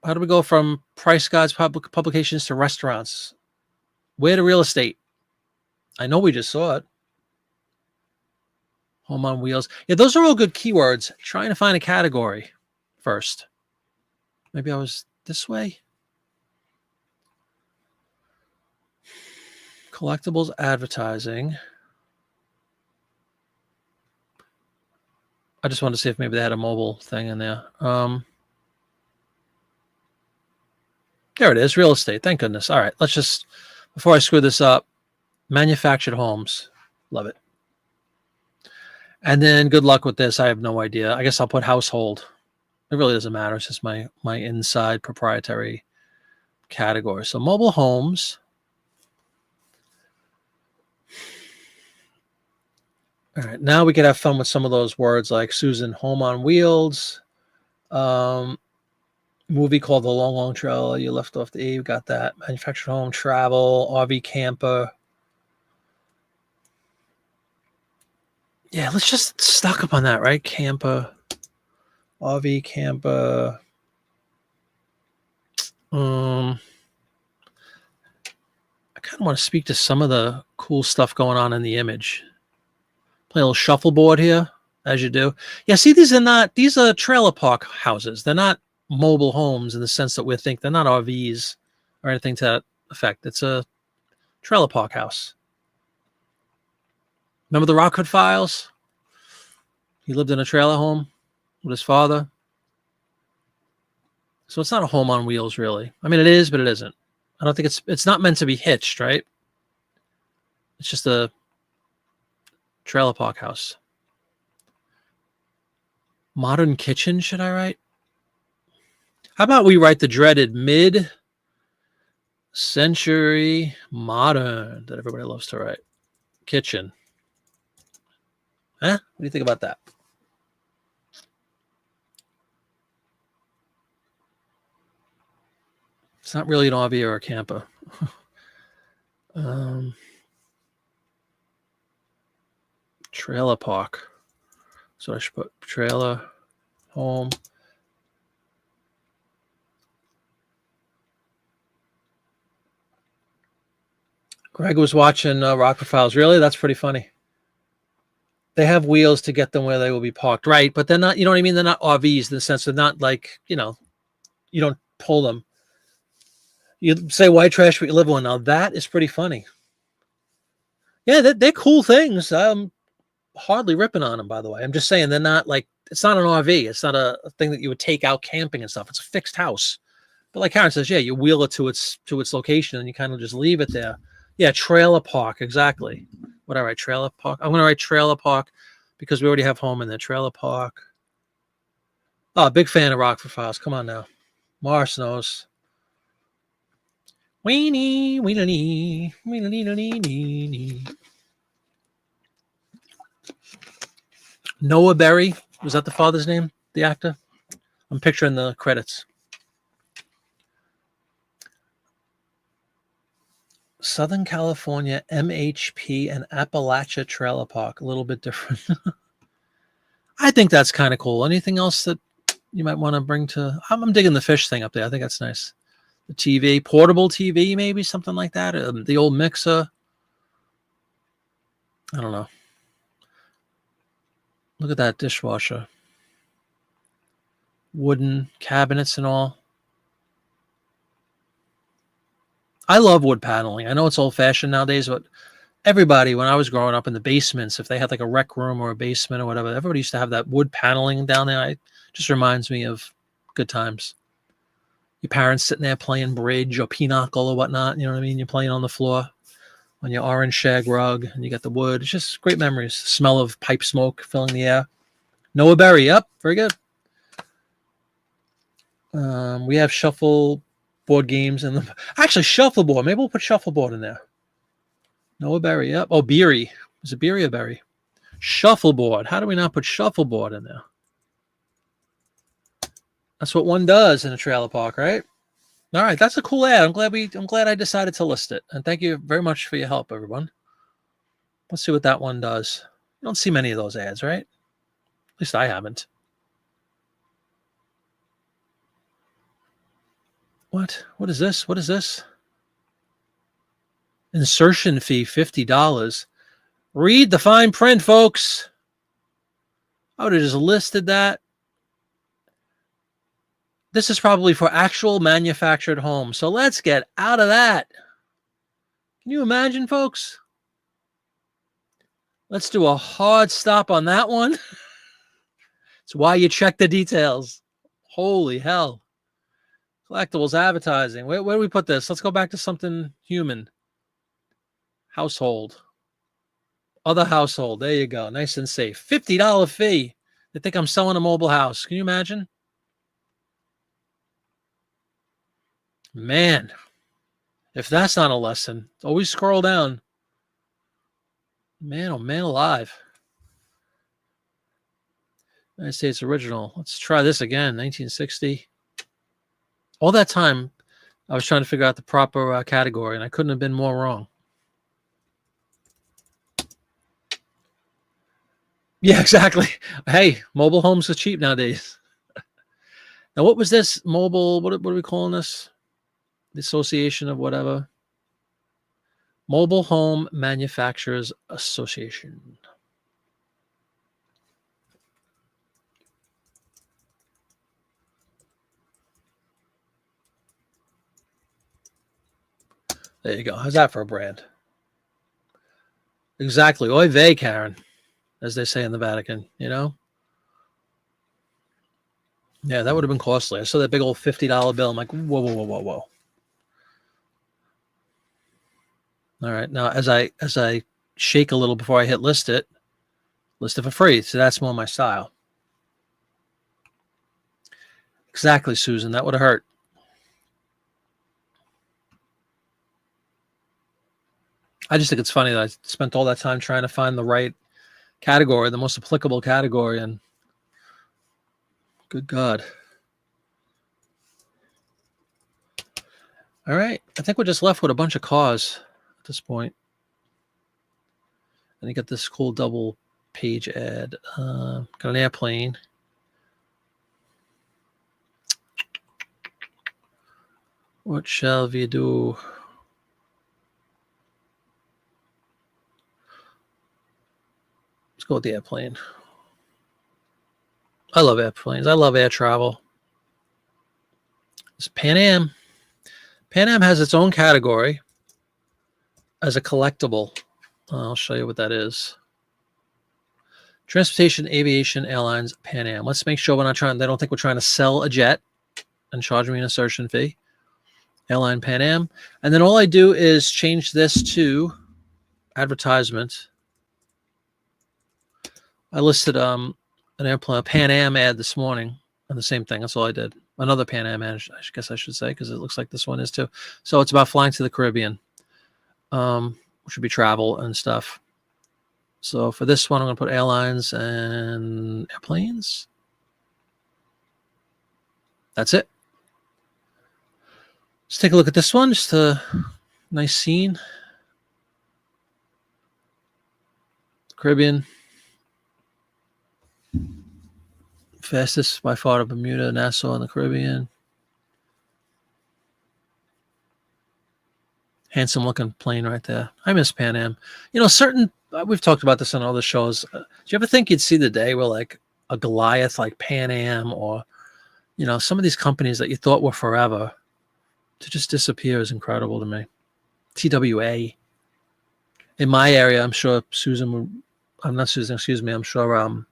[SPEAKER 1] How do we go from price guides, publications to restaurants? Where to real estate? I know we just saw it. Home on wheels. Yeah, those are all good keywords. Trying to find a category first. Maybe I was this way. Collectibles, advertising. I just wanted to see if maybe they had a mobile thing in there. There it is, real estate. Thank goodness. All right, let's just, before I screw this up, manufactured homes. Love it. And then good luck with this. I have no idea. I guess I'll put household. It really doesn't matter. It's just my inside proprietary category. So mobile homes. All right, now we could have fun with some of those words like Susan, home on wheels. Movie called The Long, Long Trail. You left off the E. We got that. Manufactured home, travel, RV camper. Yeah, let's just stock up on that, right? Camper, RV camper. I kind of want to speak to some of the cool stuff going on in the image. Play a little shuffleboard here, as you do. Yeah, see, these are trailer park houses. They're not mobile homes in the sense that we think. They're not RVs or anything to that effect. It's a trailer park house. Remember the Rockford Files? He lived in a trailer home with his father. So it's not a home on wheels, really. I mean, it is, but it isn't. I don't think it's not meant to be hitched, right? It's just a trailer park house. Modern kitchen, should I write? How about we write the dreaded mid-century modern that everybody loves to write? Kitchen. Huh? What do you think about that? It's not really an RV or a camper. Trailer park. So I should put trailer, home. Greg was watching Rockford Files. Really? That's pretty funny. They have wheels to get them where they will be parked. Right, but they're not, you know what I mean? They're not RVs in the sense they're not like, you don't pull them. You say white trash, but you live one. Now that is pretty funny. Yeah, they're cool things. I'm hardly ripping on them, by the way. I'm just saying they're not like, it's not an RV. It's not a thing that you would take out camping and stuff. It's a fixed house. But like Karen says, yeah, you wheel it to its location and you kind of just leave it there. Yeah, trailer park, exactly. What I write, trailer park? I'm going to write trailer park because we already have home in there. Trailer park. Oh, big fan of Rockford Files. Come on now. Mars knows. Weenie, weenie, weenie. Noah Berry, Was that the father's name, the actor? I'm picturing the credits. Southern California MHP and Appalachia Trailer Park. A little bit different. I think that's kind of cool. Anything else that you might want to bring to... I'm digging the fish thing up there. I think that's nice. The TV, portable TV, maybe something like that. The old mixer. I don't know. Look at that dishwasher. Wooden cabinets and all. I love wood paneling. I know it's old-fashioned nowadays, but everybody, when I was growing up in the basements, if they had like a rec room or a basement or whatever, everybody used to have that wood paneling down there. It just reminds me of good times. Your parents sitting there playing bridge or pinochle or whatnot. You know what I mean? You're playing on the floor on your orange shag rug, and you got the wood. It's just great memories. The smell of pipe smoke filling the air. Noah Berry. Yep, very good. We have shuffle board games and actually shuffleboard. Maybe we'll put shuffleboard in there. Noah Berry. Yep. Oh, Beery. Is it Beery or Berry? Shuffleboard. How do we not put shuffleboard in there? That's what one does in a trailer park, right? All right, that's a cool ad. I'm glad I decided to list it. And thank you very much for your help, everyone. Let's see what that one does. You don't see many of those ads, right? At least I haven't. What? What is this? What is this? Insertion fee, $50. Read the fine print, folks. I would have just listed that. This is probably for actual manufactured homes. So let's get out of that. Can you imagine, folks? Let's do a hard stop on that one. It's why you check the details. Holy hell. Collectibles advertising. Where do we put this? Let's go back to something human. Household. Other household. There you go. Nice and safe. $50 fee. They think I'm selling a mobile house. Can you imagine? Man. If that's not a lesson, always scroll down. Man, oh man alive. United States original. Let's try this again. 1960. All that time, I was trying to figure out the proper category, and I couldn't have been more wrong. Yeah, exactly. Hey, mobile homes are cheap nowadays. Now, what was this mobile? What are we calling this? The Association of whatever. Mobile Home Manufacturers Association. There you go. How's that for a brand? Exactly. Oy vey, Karen, as they say in the Vatican, you know? Yeah, that would have been costly. I saw that big old $50 bill. I'm like, whoa, whoa, whoa, whoa, whoa. All right. Now, as I shake a little before I hit list it for free. So that's more my style. Exactly, Susan. That would have hurt. I just think it's funny that I spent all that time trying to find the right category, the most applicable category, and good God. All right. I think we're just left with a bunch of cars at this point. And you got this cool double page ad. Got an airplane. What shall we do? Let's go with the airplane. I love airplanes. I love air travel. It's Pan Am. Pan Am has its own category as a collectible. I'll show you what that is. Transportation, Aviation, Airlines, Pan Am. Let's make sure we're not trying. They don't think we're trying to sell a jet and charge me an insertion fee. Airline, Pan Am. And then all I do is change this to advertisement. I listed an airplane, a Pan Am ad this morning, and the same thing. That's all I did. Another Pan Am ad, I guess I should say, because it looks like this one is too. So it's about flying to the Caribbean, which would be travel and stuff. So for this one, I'm going to put airlines and airplanes. That's it. Let's take a look at this one. Just a nice scene. Caribbean. Fastest by far to Bermuda, Nassau in the Caribbean. Handsome looking plane right there. I miss Pan Am. You know, we've talked about this on other shows. Do you ever think you'd see the day where like a Goliath like Pan Am, or, you know, some of these companies that you thought were forever to just disappear is incredible to me. TWA. In my area, I'm sure I'm sure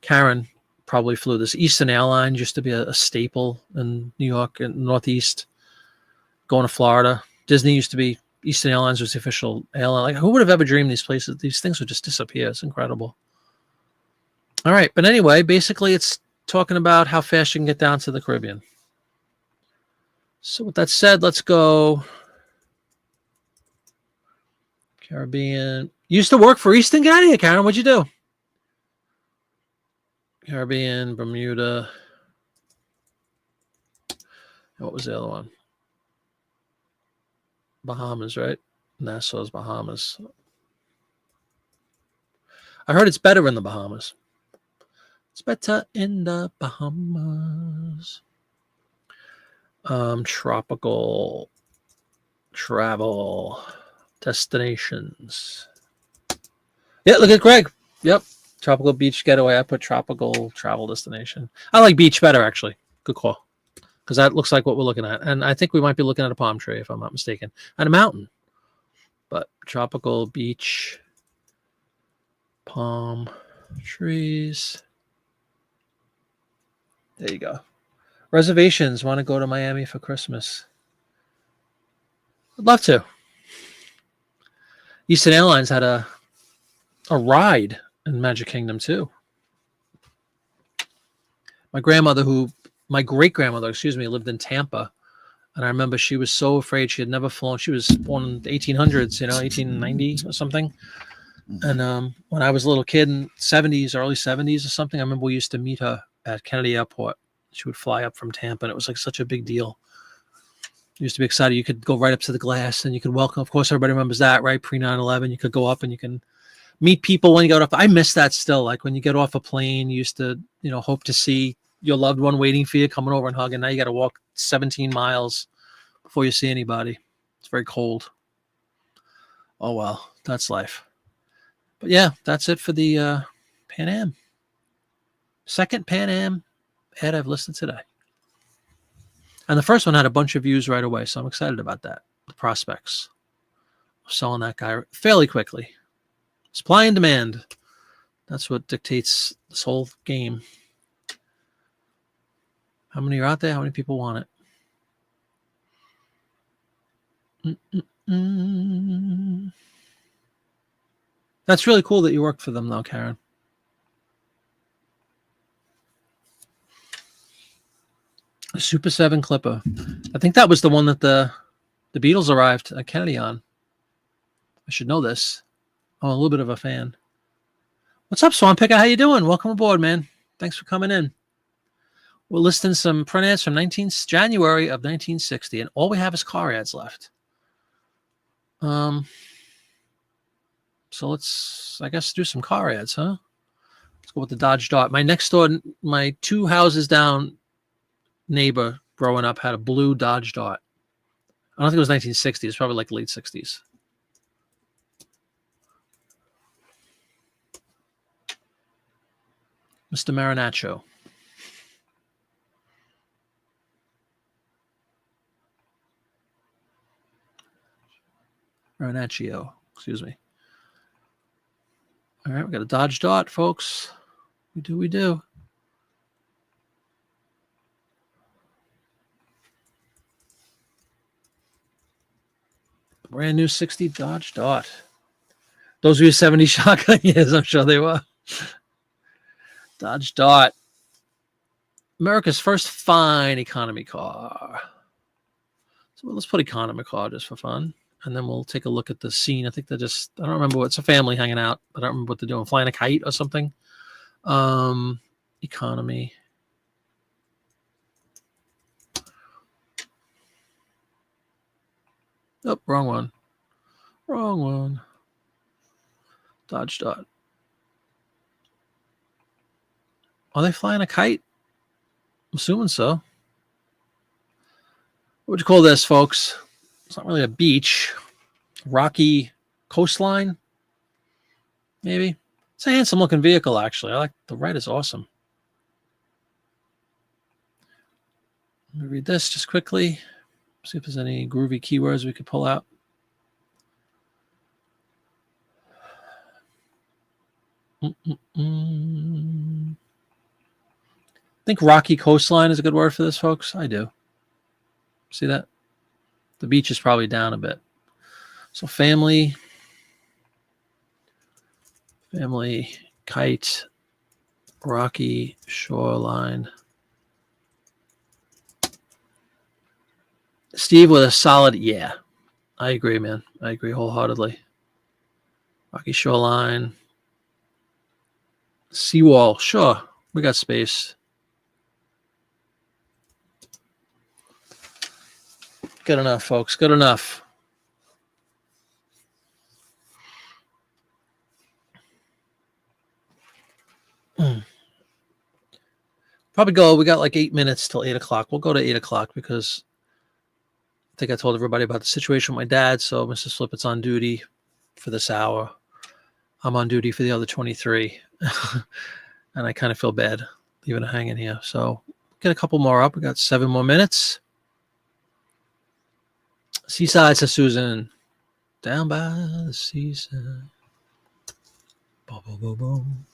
[SPEAKER 1] Karen probably flew this. Eastern Airlines used to be a staple in New York and Northeast, going to Florida. Disney used to be, Eastern Airlines was the official airline. Like, who would have ever dreamed these things would just disappear? It's incredible. All right. But anyway, basically it's talking about how fast you can get down to the Caribbean. So with that said, let's go Caribbean. You used to work for Easton? Get out of here, Karen. What'd you do? Caribbean, Bermuda. What was the other one? Bahamas, right? Nassau's Bahamas. I heard it's better in the Bahamas. It's better in the Bahamas. Tropical travel destinations. Yeah, look at Greg. Yep. Tropical beach getaway. I put tropical travel destination. I like beach better, actually. Good call. Because that looks like what we're looking at. And I think we might be looking at a palm tree, if I'm not mistaken. And a mountain. But tropical beach, palm trees. There you go. Reservations. Want to go to Miami for Christmas? I'd love to. Eastern Airlines had a ride in Magic Kingdom too. My great-grandmother, lived in Tampa. And I remember she was so afraid. She had never flown. She was born in the 1800s, 1890 or something. And when I was a little kid in '70s, early '70s or something, I remember we used to meet her at Kennedy Airport. She would fly up from Tampa, and it was like such a big deal. You used to be excited. You could go right up to the glass, and you could welcome. Of course, everybody remembers that, right? Pre 9/11, you could go up and you can meet people when you got off. I miss that still. Like when you get off a plane, you used to, hope to see your loved one waiting for you, coming over and hugging. Now you got to walk 17 miles before you see anybody. It's very cold. Oh well, that's life. But yeah, that's it for the Pan Am. Second Pan Am ad I've listed today. And the first one had a bunch of views right away, so I'm excited about that. The prospects of selling that guy fairly quickly. Supply and demand. That's what dictates this whole game. How many are out there? How many people want it? That's really cool that you worked for them, though, Karen. A Super 7 Clipper. I think that was the one that the Beatles arrived at Kennedy on. I should know this. I'm a little bit of a fan. What's up, Swan Picker? How you doing? Welcome aboard, man. Thanks for coming in. We're listing some print ads from January of 1960, and all we have is car ads left. So let's, I guess, do some car ads, huh? Let's go with the Dodge Dart. My next door, my 2 houses down neighbor growing up had a blue Dodge Dart. I don't think it was 1960. It's probably like late 60s. Mr. Marinaccio. Marinaccio, excuse me. All right, we got a Dodge Dart, folks. We do. Brand new 60 Dodge Dart. Those were your 70 shotgun years, I'm sure they were. Dodge Dart. America's first fine economy car. So let's put economy car just for fun. and then we'll take a look at the scene. I think I don't remember it's a family hanging out. I don't remember what they're doing, flying a kite or something. Economy. Oh, wrong one. Wrong one. Dodge dot. Are they flying a kite? I'm assuming so. What would you call this, folks? It's not really a beach. Rocky coastline, maybe. It's a handsome looking vehicle, actually. I like the red is awesome. Let me read this just quickly. See if there's any groovy keywords we could pull out. I think rocky coastline is a good word for this, folks. I do. See that? The beach is probably down a bit. So family, kite, rocky shoreline. Steve with a solid, yeah. I agree, man. I agree wholeheartedly. Rocky shoreline. Seawall, sure. We got space. Good enough, folks. Good enough. Probably go. We got like 8 minutes till 8 o'clock. We'll go to 8 o'clock because I think I told everybody about the situation with my dad. So Mrs. Flippett's on duty for this hour. I'm on duty for the other 23. And I kind of feel bad leaving it hanging here. So get a couple more up. We got 7 more minutes. Seaside, says Susan. Down by the seaside. Boom, boom, boom, boom.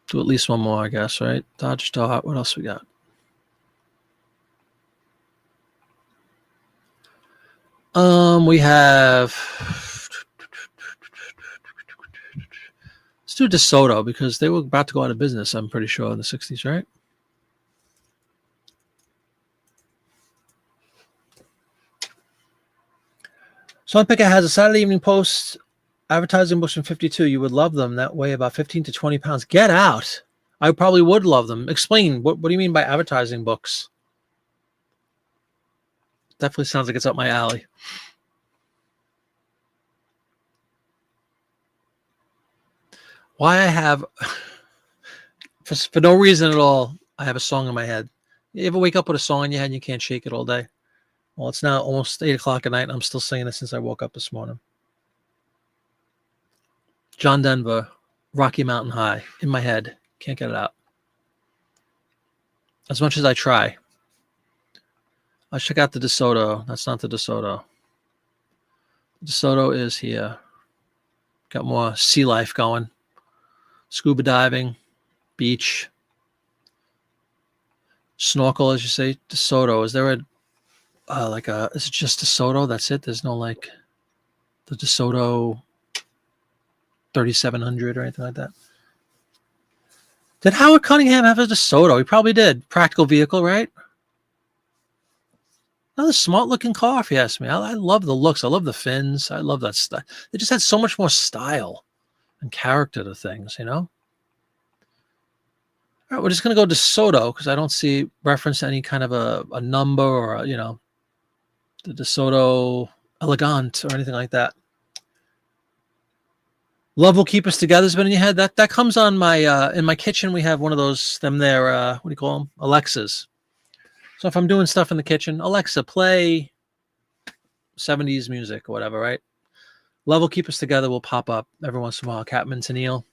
[SPEAKER 1] Do at least one more, I guess, right? Dodge dot. What else we got? We have. Let's do DeSoto because they were about to go out of business, I'm pretty sure, in the 60s, right? Sean Pickett has a Saturday Evening Post advertising books from 52. You would love them. That weigh about 15 to 20 pounds. Get out. I probably would love them. Explain. What do you mean by advertising books? Definitely sounds like it's up my alley. Why I have, for no reason at all, I have a song in my head. You ever wake up with a song in your head and you can't shake it all day? Well, it's now almost 8 o'clock at night, and I'm still singing it since I woke up this morning. John Denver, Rocky Mountain High, in my head. Can't get it out. As much as I try. Let's check out the DeSoto. That's not the DeSoto. DeSoto is here. Got more sea life going. Scuba diving, beach, snorkel, as you say. DeSoto. Is there is it just DeSoto? That's it? There's no like the DeSoto 3700 or anything like that? Did Howard Cunningham have a DeSoto? He probably did. Practical vehicle, right? Another smart-looking car, if you ask me. I love the looks. I love the fins. I love that stuff. They just had so much more style and character to things, you know? All right, we're just going to go DeSoto because I don't see reference to any kind of a number or, the DeSoto Elegant or anything like that. Love will keep us together has been in your head. That comes on my in my kitchen. We have one of those what do you call them? Alexas. So if I'm doing stuff in the kitchen, Alexa, play 70s music or whatever, right? Love will keep us together will pop up every once in a while. Catman Tennille.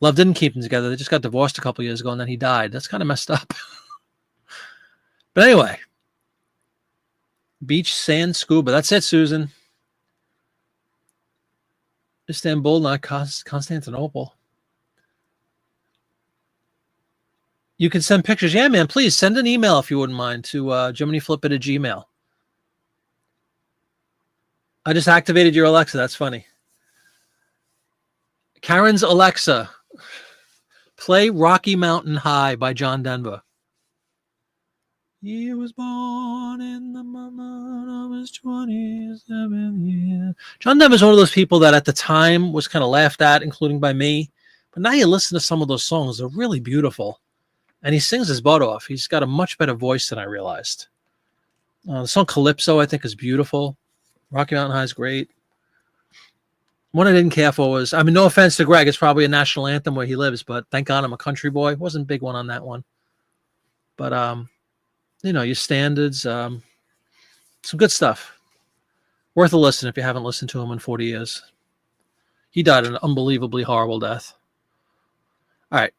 [SPEAKER 1] Love didn't keep them together. They just got divorced a couple years ago and then he died. That's kind of messed up. But anyway, beach, sand, scuba. That's it, Susan. Istanbul, not Constantinople. You can send pictures. Yeah, man, please send an email if you wouldn't mind to GeminiFlip@gmail. I just activated your Alexa. That's funny. Karen's Alexa. Play Rocky Mountain High by John Denver. He was born in the month of his 27th year. John Denver's one of those people that at the time was kind of laughed at, including by me. But now you listen to some of those songs, they're really beautiful. And he sings his butt off. He's got a much better voice than I realized. The song Calypso, I think, is beautiful. Rocky Mountain High is great. One I didn't care for was, I mean, no offense to Greg, it's probably a national anthem where he lives, but thank God I'm a country boy. Wasn't a big one on that one. But, your standards, some good stuff. Worth a listen if you haven't listened to him in 40 years. He died an unbelievably horrible death. All right.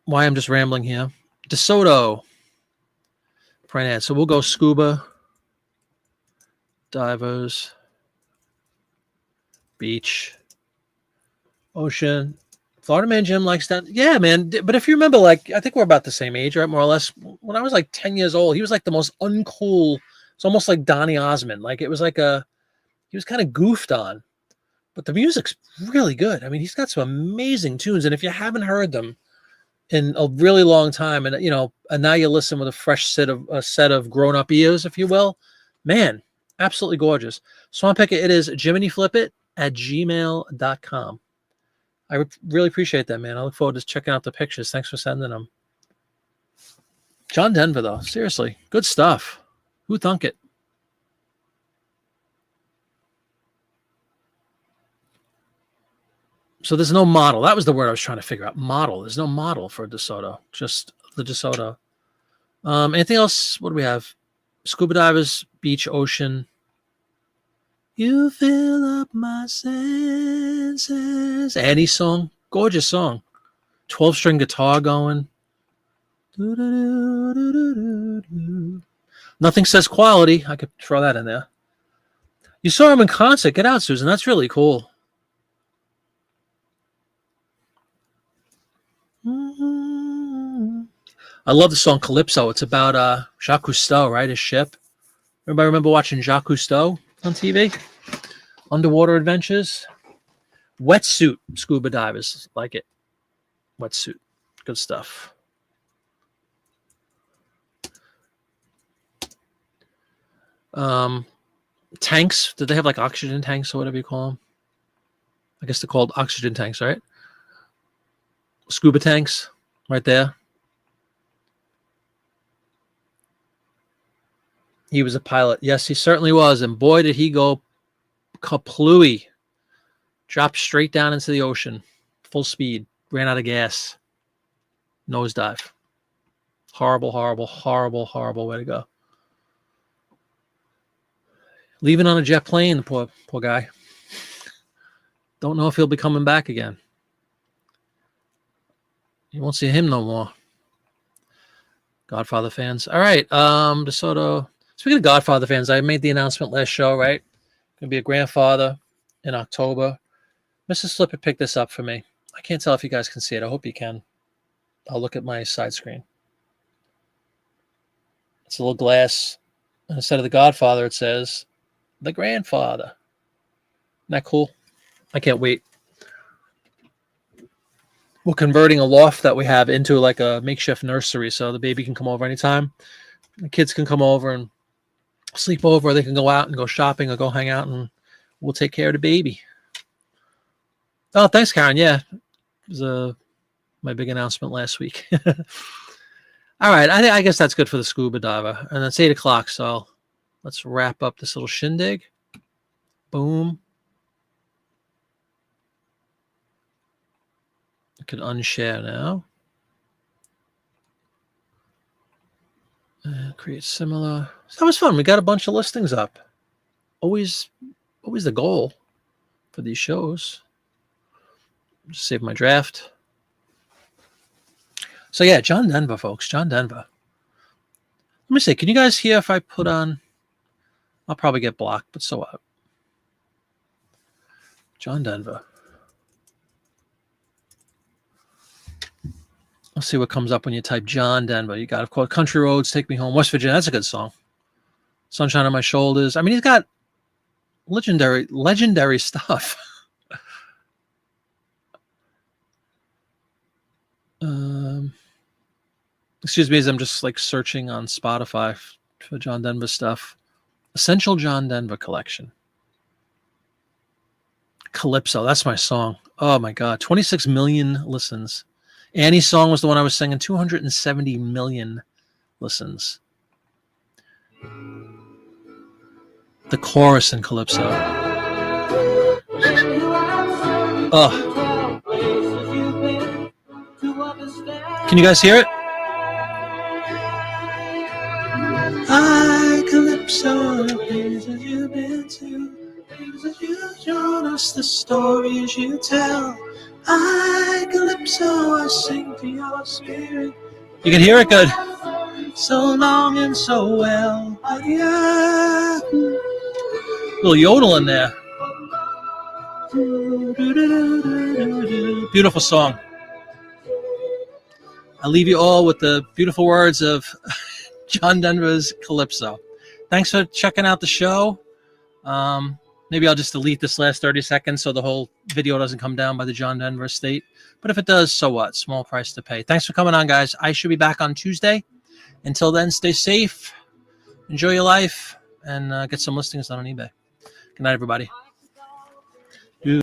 [SPEAKER 1] Why I'm just rambling here. DeSoto. So we'll go scuba, divers, beach, ocean. Florida Man Jim likes that. Yeah, man. But if you remember, like, I think we're about the same age, right? More or less. When I was like 10 years old, he was like the most uncool. It's almost like Donny Osmond. Like, it was like he was kind of goofed on. But the music's really good. I mean, he's got some amazing tunes. And if you haven't heard them in a really long time, and now you listen with a fresh set of grown-up ears, if you will, man, absolutely gorgeous. Swamp Picker, it is jimineyflipit@gmail.com. I really appreciate that, man. I look forward to checking out the pictures. Thanks for sending them. John Denver, though, seriously, good stuff. Who thunk it? So there's no model. That was the word I was trying to figure out. Model. There's no model for DeSoto. Just the DeSoto. Anything else? What do we have? Scuba divers, beach, ocean. You fill up my senses. Annie song. Gorgeous song. 12-string guitar going. Nothing says quality. I could throw that in there. You saw him in concert. Get out, Susan. That's really cool. I love the song Calypso. It's about Jacques Cousteau, right? His ship. Everybody remember watching Jacques Cousteau on TV? Underwater adventures. Wetsuit scuba divers. Like it. Wetsuit. Good stuff. Tanks. Did they have like oxygen tanks or whatever you call them? I guess they're called oxygen tanks, right? Scuba tanks right there. He was a pilot. Yes, he certainly was. And boy, did he go kaplooey. Dropped straight down into the ocean. Full speed. Ran out of gas. Nosedive. Horrible, horrible, horrible, horrible way to go. Leaving on a jet plane, the poor guy. Don't know if he'll be coming back again. You won't see him no more. Godfather fans. All right. DeSoto. Speaking of Godfather fans, I made the announcement last show, right? Going to be a grandfather in October. Mrs. Flipper picked this up for me. I can't tell if you guys can see it. I hope you can. I'll look at my side screen. It's a little glass. And instead of the Godfather, it says the grandfather. Isn't that cool? I can't wait. We're converting a loft that we have into like a makeshift nursery, so the baby can come over anytime. The kids can come over and sleep over, or they can go out and go shopping or go hang out, and we'll take care of the baby. Oh, thanks, Karen. Yeah, it was my big announcement last week. All right, I guess that's good for the scuba diver. And it's 8 o'clock, so let's wrap up this little shindig. Boom. I can unshare now. And create similar. So that was fun. We got a bunch of listings up. Always the goal for these shows. Just save my draft. So yeah, John Denver, folks. John Denver. Let me see. Can you guys hear if I put on? I'll probably get blocked, but so what? John Denver. Let's see what comes up when you type John Denver. You got, of course, Country Roads, Take Me Home, West Virginia. That's a good song. Sunshine on My Shoulders. I mean, he's got legendary stuff. Excuse me as I'm just like searching on Spotify for John Denver stuff. Essential John Denver collection. Calypso, that's my song. Oh my God, 26 million listens. Annie's song was the one I was singing, 270 million listens. The chorus in Calypso. Oh. Can you guys hear it? Hi, Calypso, the places you've been to, places you've shown us, the stories you tell. Hi, Calypso, I sing to your spirit. You can hear it good. So long and so well. Little yodel in there. Beautiful song. I'll leave you all with the beautiful words of John Denver's Calypso. Thanks for checking out the show. Maybe I'll just delete this last 30 seconds so the whole video doesn't come down by the John Denver estate. But if it does, so what? Small price to pay. Thanks for coming on, guys. I should be back on Tuesday. Until then, stay safe, enjoy your life, and get some listings done on eBay. Good night, everybody.